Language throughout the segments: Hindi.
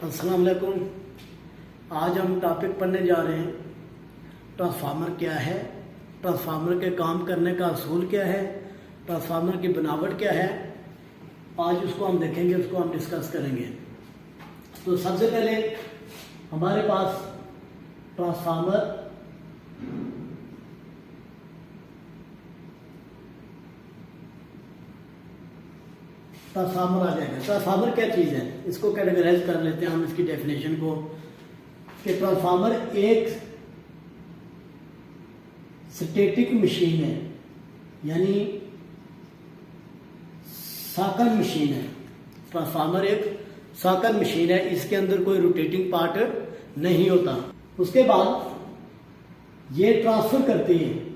अस्सलाम वालेकुम। आज हम टॉपिक पढ़ने जा रहे हैं ट्रांसफार्मर क्या है, ट्रांसफार्मर के काम करने का असूल क्या है, ट्रांसफार्मर की बनावट क्या है। आज उसको हम देखेंगे, उसको हम डिस्कस करेंगे। तो सबसे पहले हमारे पास ट्रांसफार्मर आ जाएगा। ट्रांसफार्मर क्या चीज़ है, इसको कैटेगराइज कर लेते हैं हम इसकी डेफिनेशन को कि ट्रांसफार्मर एक स्टैटिक मशीन है, यानी साकल मशीन है। ट्रांसफार्मर एक साकल मशीन है, इसके अंदर कोई रोटेटिंग पार्ट नहीं होता। उसके बाद ये ट्रांसफर करती है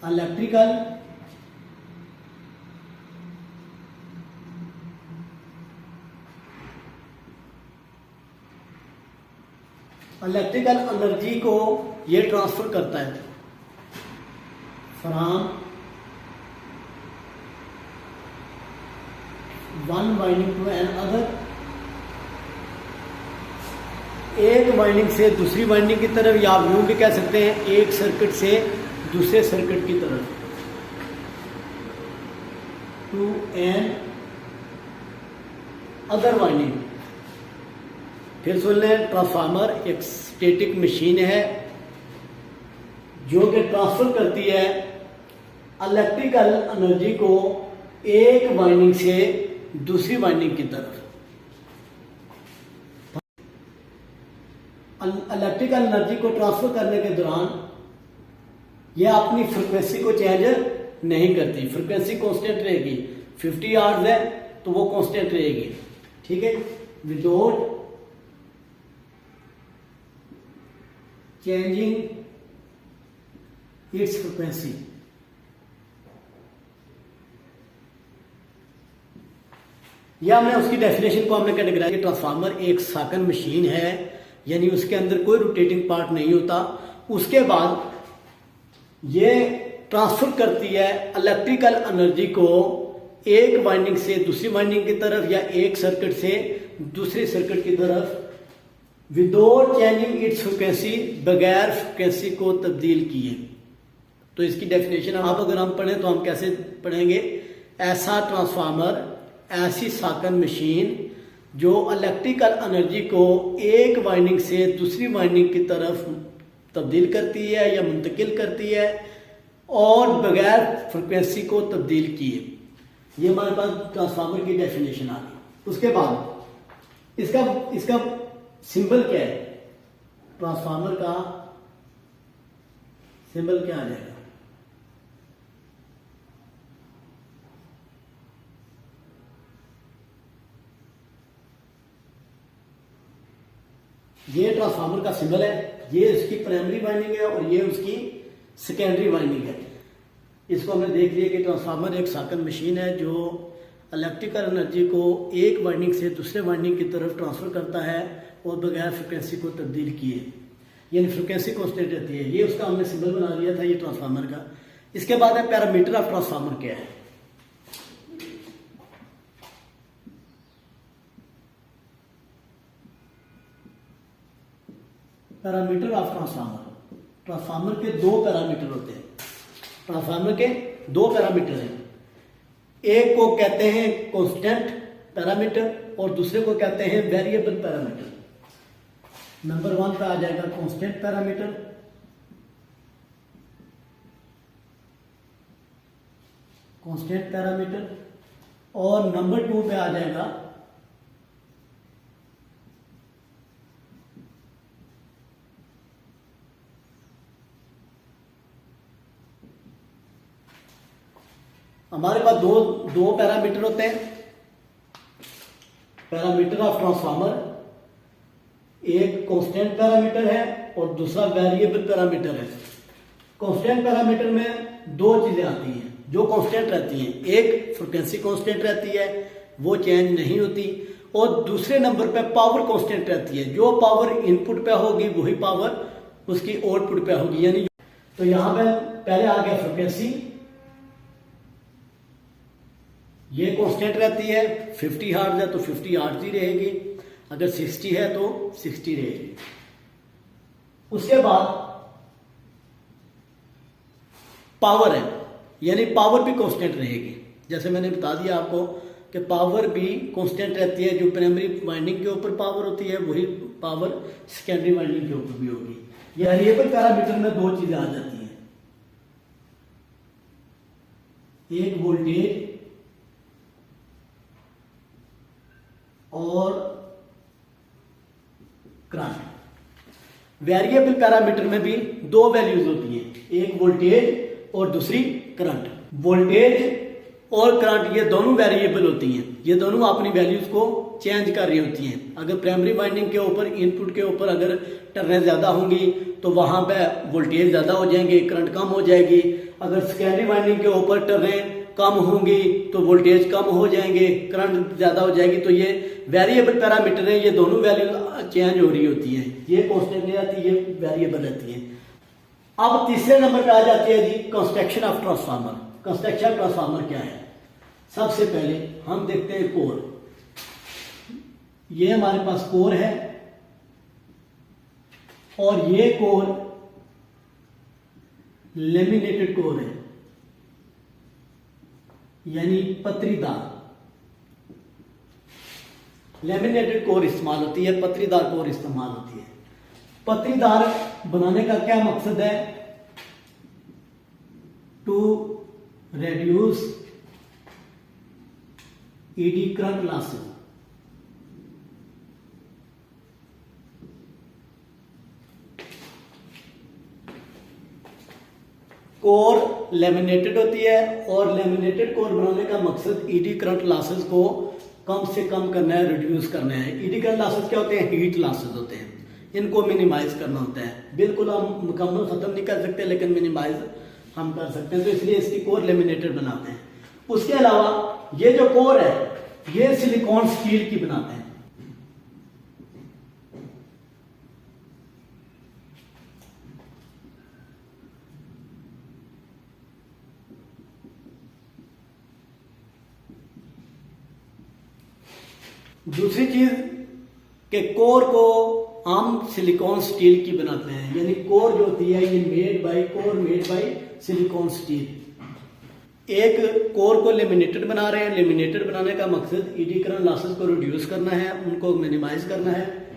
इलेक्ट्रिकल एनर्जी को ये ट्रांसफर करता है from one winding to another, एक वाइंडिंग से दूसरी वाइंडिंग की तरफ, या आप यूं भी कह सकते हैं एक सर्किट से दूसरे सर्किट की तरफ, टू एन अदर वाइंडिंग। फिर सुन लें, ट्रांसफार्मर एक स्टैटिक मशीन है जो कि ट्रांसफर करती है इलेक्ट्रिकल एनर्जी को एक वाइंडिंग से दूसरी वाइंडिंग की तरफ। इलेक्ट्रिकल एनर्जी को ट्रांसफर करने के दौरान यह अपनी फ्रिक्वेंसी को चेंज नहीं करती। फ्रिक्वेंसी कांस्टेंट रहेगी। 50 हर्ट्ज है तो वो कांस्टेंट रहेगी, ठीक है, विदाउट चेंजिंग इट्स फ्रिक्वेंसी। यह हमने उसकी डेफिनेशन को हमने कैटेगराइज। ट्रांसफार्मर एक साकन मशीन है, यानी उसके अंदर कोई रोटेटिंग पार्ट नहीं होता। उसके बाद ये ट्रांसफर करती है इलेक्ट्रिकल एनर्जी को एक वाइंडिंग से दूसरी वाइंडिंग की तरफ, या एक सर्किट से दूसरे सर्किट की तरफ, विदाउट चेंजिंग इट्स फ्रिक्वेंसी, बगैर फ्रिक्वेंसी को तब्दील किए। तो इसकी डेफिनेशन आप अगर हम पढ़ें तो हम कैसे पढ़ेंगे? ऐसा ट्रांसफार्मर, ऐसी साकन मशीन जो इलेक्ट्रिकल एनर्जी को एक वाइंडिंग से दूसरी वाइंडिंग की तरफ तब्दील करती है या मुंतकिल करती है और बगैर फ्रिक्वेंसी को तब्दील किए। ये हमारे पास ट्रांसफार्मर की डेफिनेशन आ गई। उसके बाद इसका सिंबल क्या है? ट्रांसफार्मर का सिंबल क्या आ जाएगा? ये ट्रांसफार्मर का सिंबल है। ये उसकी प्राइमरी वाइंडिंग है और ये उसकी सेकेंडरी वाइंडिंग है। इसको हमने देख लिया कि ट्रांसफार्मर एक साकन मशीन है जो इलेक्ट्रिकल एनर्जी को एक वाइंडिंग से दूसरे वाइंडिंग की तरफ ट्रांसफर करता है और बगैर फ्रिक्वेंसी को तब्दील किए, यानी फ्रिक्वेंसी कांस्टेंट रहती है। ये उसका हमने सिंबल बना लिया था, ये ट्रांसफार्मर का। इसके बाद है पैरामीटर ऑफ ट्रांसफार्मर क्या है। Parameter of transformer. ट्रांसफार्मर के दो पैरामीटर होते हैं। ट्रांसफार्मर के दो पैरामीटर हैं। एक को कहते हैं कांस्टेंट पैरामीटर और दूसरे को कहते हैं वेरिएबल पैरामीटर। नंबर 1 पे आ जाएगा कांस्टेंट पैरामीटर, और नंबर 2 पे आ जाएगा हमारे पास दो पैरामीटर होते हैं। पैरामीटर ऑफ ट्रांसफार्मर एक कांस्टेंट पैरामीटर है और दूसरा वेरिएबल पैरामीटर है। कांस्टेंट पैरामीटर में दो चीजें आती हैं जो कांस्टेंट रहती हैं। एक फ्रिक्वेंसी कांस्टेंट रहती है, वो चेंज नहीं होती, और दूसरे नंबर पे पावर कांस्टेंट रहती है। जो पावर इनपुट पे होगी वही पावर उसकी आउटपुट पे होगी। यानी तो यहां पे पहले आ गया फ्रिक्वेंसी ये कांस्टेंट रहती है, 50 हर्ट्ज है तो 50 हर्ट्ज ही रहेगी, अगर 60 है तो 60 रहेगी। उसके बाद पावर है, यानी पावर भी कांस्टेंट रहेगी। जैसे मैंने बता दिया आपको कि पावर भी कांस्टेंट रहती है। जो प्राइमरी वाइंडिंग के ऊपर पावर होती है वही पावर सेकेंडरी वाइंडिंग के ऊपर भी होगी। ये वेरिएबल पैरामीटर में दो चीजें आ जाती हैं, एक वोल्टेज और करंट। वेरिएबल पैरामीटर में भी दो वैल्यूज होती हैं, एक वोल्टेज और दूसरी करंट। वोल्टेज और करंट ये दोनों वेरिएबल होती हैं, ये दोनों अपनी वैल्यूज को चेंज कर रही होती हैं। अगर प्राइमरी वाइंडिंग के ऊपर इनपुट के ऊपर अगर टर्नें ज्यादा होंगी तो वहां पे वोल्टेज ज्यादा हो जाएंगे, करंट कम हो जाएगी। अगर सेकेंडरी वाइंडिंग के ऊपर टर्नें कम होंगी तो वोल्टेज कम हो जाएंगे, करंट ज्यादा हो जाएगी। तो ये वेरिएबल पैरामीटर है, ये दोनों वैल्यू चेंज हो रही होती हैं, ये कांस्टेंट नहीं रहती, ये वेरिएबल रहती है। अब तीसरे नंबर पे आ जाती है जी construction of transformer. Construction transformer क्या है? सबसे पहले हम देखते हैं कोर। ये हमारे पास कोर है और ये कोर लेमिनेटेड कोर है, यानी पत्रीदार। लेमिनेटेड कोर इस्तेमाल होती है, पत्रीदार कोर इस्तेमाल होती है। पत्रीदार बनाने का क्या मकसद है? To reduce eddy current losses. Core laminated होती है और लेमिनेटेड कोर बनाने का मकसद ईडी करंट लॉसेस को कम से कम करना है, रिड्यूस करना है। ईडी करंट लॉसेस क्या होते हैं? हीट लॉसेस होते हैं, इनको मिनिमाइज करना होता है। बिल्कुल हम मुकम्मल खत्म नहीं कर सकते लेकिन मिनिमाइज हम कर सकते हैं, तो इसलिए इसकी कोर लेमिनेटेड बनाते हैं। उसके अलावा ये जो कोर है ये सिलिकॉन स्टील की बनाते हैं। दूसरी चीज के कोर को हम सिलिकॉन स्टील की बनाते हैं, यानी कोर जो होती है ये मेड बाय सिलिकॉन स्टील। एक कोर को लेमिनेटेड बना रहे हैं, लेमिनेटेड बनाने का मकसद ईडी करंट लॉसेस को रिड्यूस करना है, उनको मिनिमाइज करना है।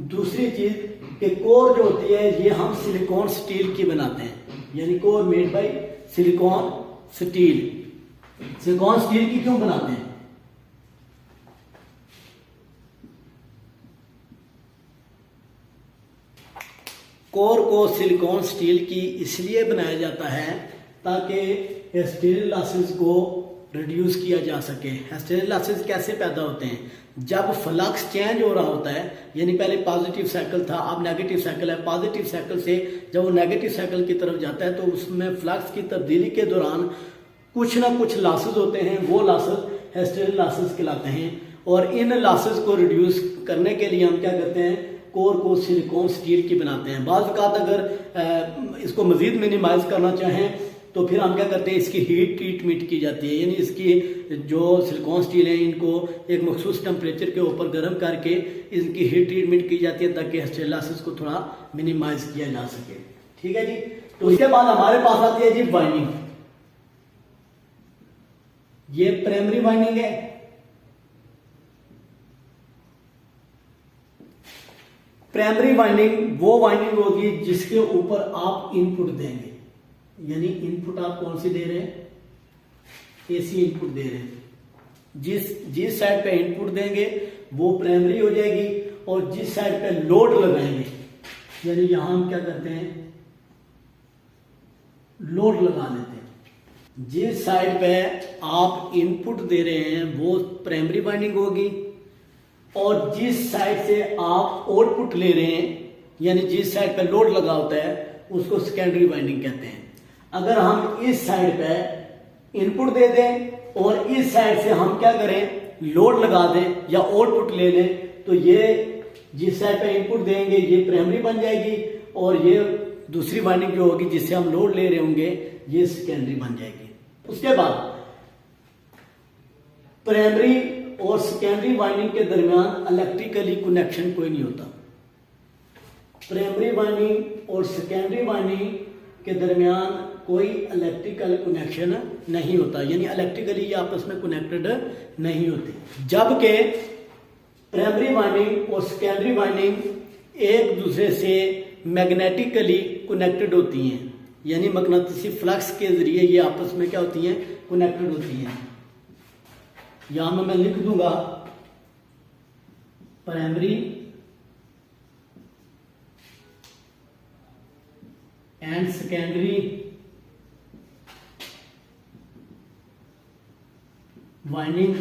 दूसरी चीज कि कोर जो होती है ये हम सिलिकॉन स्टील की बनाते हैं, यानी core made by silicon steel. Silicon steel की क्यों बनाते हैं? कोर को सिलिकॉन स्टील की इसलिए बनाया जाता है ताकि हिस्टेरिक लॉसेस को रिड्यूस किया जा सके। हिस्टेरिक लॉसेस कैसे पैदा होते हैं? जब फ्लक्स चेंज हो रहा होता है, यानी पहले पॉजिटिव साइकिल था अब नेगेटिव साइकिल है, पॉजिटिव साइकिल से जब वो नेगेटिव साइकिल की तरफ जाता है तो उसमें फ्लक्स की तब्दीली के दौरान कुछ ना कुछ लॉसेस होते हैं, वो लॉसेस हिस्टेरिक लॉसेस कहलाते हैं। और इन लॉसेस को रिड्यूस करने के लिए हम क्या करते हैं? कोर को सिलिकॉन स्टील की बनाते हैं। बाज़ औक़ात अगर इसको मजीद मिनिमाइज करना चाहें तो फिर हम क्या करते हैं? इसकी हीट ट्रीटमेंट की जाती है, यानी इसकी जो सिलिकॉन स्टील है इनको एक मखसूस टेम्परेचर के ऊपर गर्म करके इनकी हीट ट्रीटमेंट की जाती है ताकि हिस्टेरिक लॉसेस को थोड़ा मिनिमाइज किया जा सके। ठीक है जी। तो उसके बाद हमारे पास आती है जी वाइंडिंग। ये प्राइमरी वाइंडिंग है, प्राइमरी वाइंडिंग वो वाइंडिंग होगी जिसके ऊपर आप इनपुट देंगे, यानी इनपुट आप कौन सी दे रहे हैं? एसी इनपुट दे रहे हैं। जिस साइड पे इनपुट देंगे वो प्राइमरी हो जाएगी और जिस साइड पे लोड लगाएंगे, यानी यहां हम क्या करते हैं? लोड लगा देते हैं। जिस साइड पे आप इनपुट दे रहे हैं वो प्राइमरी वाइंडिंग होगी और जिस साइड से आप आउटपुट ले रहे हैं, यानी जिस साइड पे लोड लगा होता है उसको सेकेंडरी वाइंडिंग कहते हैं। अगर हम इस साइड पे इनपुट दे दें और इस साइड से हम क्या करें? लोड लगा दें या आउटपुट ले लें तो ये जिस साइड पे इनपुट देंगे ये प्राइमरी बन जाएगी और ये दूसरी वाइंडिंग जो होगी जिससे हम लोड ले रहे होंगे ये सेकेंडरी बन जाएगी। उसके बाद प्राइमरी और सेकेंडरी वाइंडिंग के दरमियान इलेक्ट्रिकली कनेक्शन कोई नहीं होता। प्राइमरी वाइंडिंग और सेकेंडरी वाइंडिंग के दरमियान कोई इलेक्ट्रिकल कनेक्शन नहीं होता, यानी इलेक्ट्रिकली ये आपस में कनेक्टेड नहीं होते। जबकि प्राइमरी वाइंडिंग और सेकेंडरी वाइंडिंग एक दूसरे से मैग्नेटिकली कनेक्टेड होती हैं, यानी मकनातीसी फ्लक्स के जरिए ये आपस में क्या होती हैं, कनेक्टेड होती हैं। यहां मैं लिख दूंगा primary and secondary winding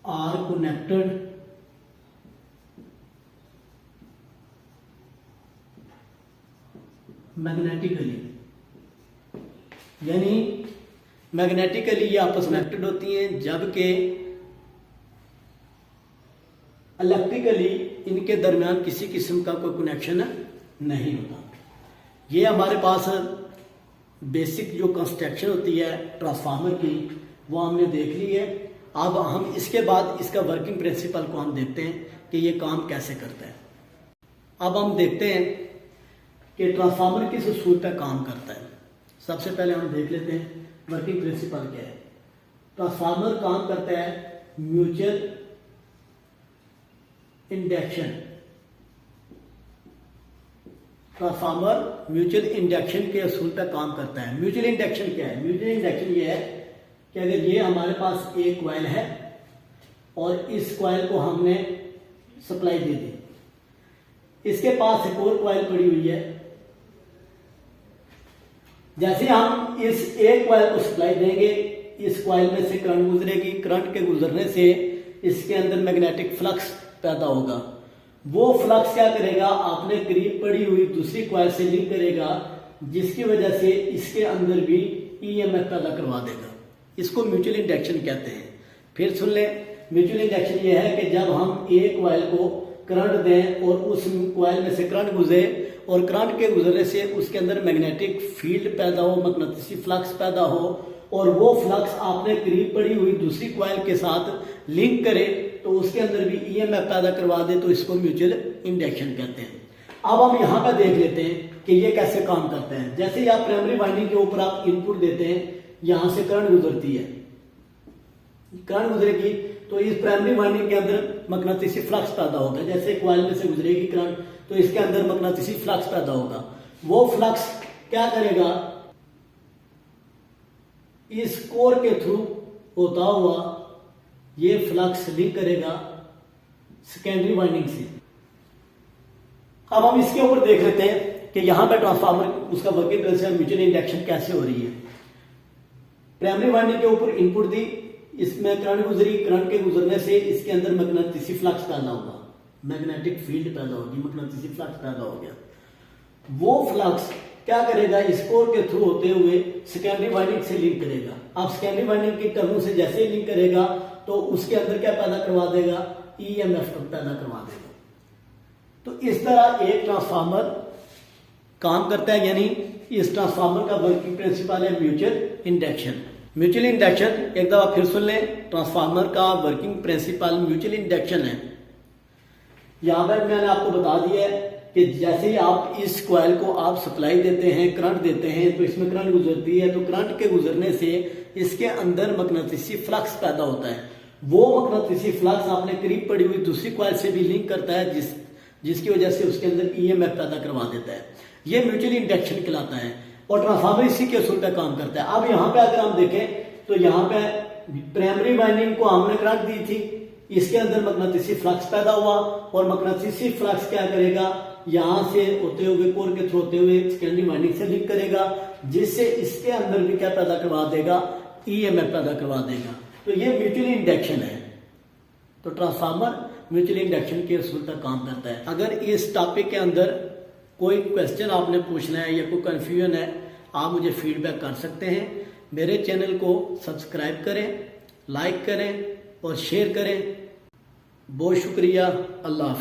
are connected magnetically, यानी मैग्नेटिकली ये आपस में कनेक्टेड होती हैं, जबकि इलेक्ट्रिकली इनके दरमियान किसी किस्म का कोई कनेक्शन नहीं होता। ये हमारे पास बेसिक जो कंस्ट्रक्शन होती है ट्रांसफार्मर की वो हमने देख ली है। अब हम इसके बाद इसका वर्किंग प्रिंसिपल को हम देखते हैं कि ये काम कैसे करता है। अब हम देखते हैं कि ट्रांसफार्मर किस उसूल पर काम करता है। सबसे पहले हम देख लेते हैं वर्किंग प्रिंसिपल क्या है। ट्रांसफार्मर काम करता है mutual induction. Transformer mutual induction के उसूल पर काम करता है। म्यूचुअल इंडक्शन क्या है? म्यूचुअल इंडक्शन ये है कि अगर ये हमारे पास एक कॉइल है और इस कॉइल को हमने सप्लाई दे दी, इसके पास एक और कॉइल पड़ी हुई है। जैसे हम इस एक कॉइल को सप्लाई देंगे, इस कॉइल में से करंट गुजरेगी, करंट के गुजरने से इसके अंदर मैग्नेटिक फ्लक्स पैदा होगा। वो फ्लक्स क्या करेगा, आपने करीब पड़ी हुई दूसरी कॉइल से लिंक करेगा, जिसकी वजह से इसके अंदर भी ईएमएफ पैदा करवा देगा। इसको म्यूचुअल इंडक्शन कहते हैं। फिर सुन ले, म्यूचुअल इंडक्शन ये है कि जब हम एक कॉइल को करंट दें और उस कॉइल में से करंट गुजरे और करंट के गुजरने से उसके अंदर मैग्नेटिक फील्ड पैदा हो, मकनातीसी फ्लक्स पैदा हो, और वो फ्लक्स आपने करीब पड़ी हुई दूसरी कॉइल के साथ लिंक करे तो उसके अंदर भी ईएमएफ पैदा करवा दे, तो इसको म्यूचुअल इंडक्शन कहते हैं। अब हम यहाँ पर देख लेते हैं कि ये कैसे काम करते हैं। जैसे ही आप प्राइमरी वाइंडिंग के ऊपर आप इनपुट देते हैं, यहां से करंट गुजरती है, करंट गुजरेगी तो इस प्राइमरी वाइंडिंग के अंदर मकनातीसी फ्लक्स पैदा होगा। जैसे कॉइल में से गुजरेगी करंट तो इसके अंदर मकनातीसी फ्लक्स पैदा होगा। वो फ्लक्स क्या करेगा, इस कोर के थ्रू होता हुआ ये फ्लक्स लिंक करेगा सेकेंडरी वाइंडिंग से। अब हम इसके ऊपर देख लेते हैं कि यहां पर ट्रांसफार्मर उसका वर्किंग प्रिंसिपल म्यूचुअल इंडक्शन कैसे हो रही है। प्राइमरी वाइंडिंग के ऊपर इनपुट दी, इसमें करंट गुजरी, करंट के गुजरने से इसके अंदर मैग्नेटिसी फ्लक्स पैदा होगा, मैग्नेटिक फील्ड पैदा होगी, मैग्नेटिसी फ्लक्स पैदा हो गया। वो फ्लक्स क्या करेगा, इस कोर के थ्रू होते हुए सेकेंडरी वाइंडिंग से लिंक करेगा। आप सेकेंडरी वाइंडिंग की टर्म से जैसे ही लिंक करेगा तो उसके अंदर क्या पैदा करवा देगा, ईएमएफ पैदा करवा देगा। तो इस तरह एक ट्रांसफार्मर काम करता है, यानी इस ट्रांसफार्मर का वर्किंग प्रिंसिपल है म्यूचुअल इंडक्शन। म्यूचुअल इंडक्शन एक दफा फिर सुन लें, ट्रांसफार्मर का वर्किंग प्रिंसिपल म्यूचुअल इंडक्शन है। यहां पर मैंने आपको बता दिया है कि जैसे ही आप इस कॉइल को आप सप्लाई देते हैं, करंट देते हैं, तो इसमें करंट गुजरती है, तो करंट के गुजरने से इसके अंदर मकनातीसी फ्लक्स पैदा होता है। वो मकनातीसी फ्लक्स आपने करीब पड़ी हुई दूसरी कॉइल से भी लिंक करता है, जिसकी वजह से उसके अंदर ईएमएफ पैदा करवा देता है। ये म्यूचुअल इंडक्शन कहलाता है और ट्रांसफार्मर इसी के उसूल पर काम करता है। अब यहाँ पे अगर हम देखें तो यहाँ पे प्राइमरी वाइंडिंग को हमने करंट दी थी, इसके अंदर मकनातीसी फ्लक्स पैदा हुआ और मकनातीसी फ्लक्स क्या करेगा, यहां से होते हुए कोर के थ्रू होते हुए सेकेंडरी वाइंडिंग से लिंक करेगा, जिससे इसके अंदर भी क्या पैदा करवा देगा, ईएमएफ पैदा करवा देगा। तो ये म्यूचुअल इंडक्शन है। तो ट्रांसफार्मर म्यूचुअल इंडक्शन के उसूल पर काम करता है। अगर इस टॉपिक के अंदर कोई क्वेश्चन आपने पूछना है या कोई कंफ्यूजन है, आप मुझे फीडबैक कर सकते हैं। मेरे चैनल को सब्सक्राइब करें, लाइक करें और शेयर करें। बहुत शुक्रिया। अल्लाह हाफ़िज़।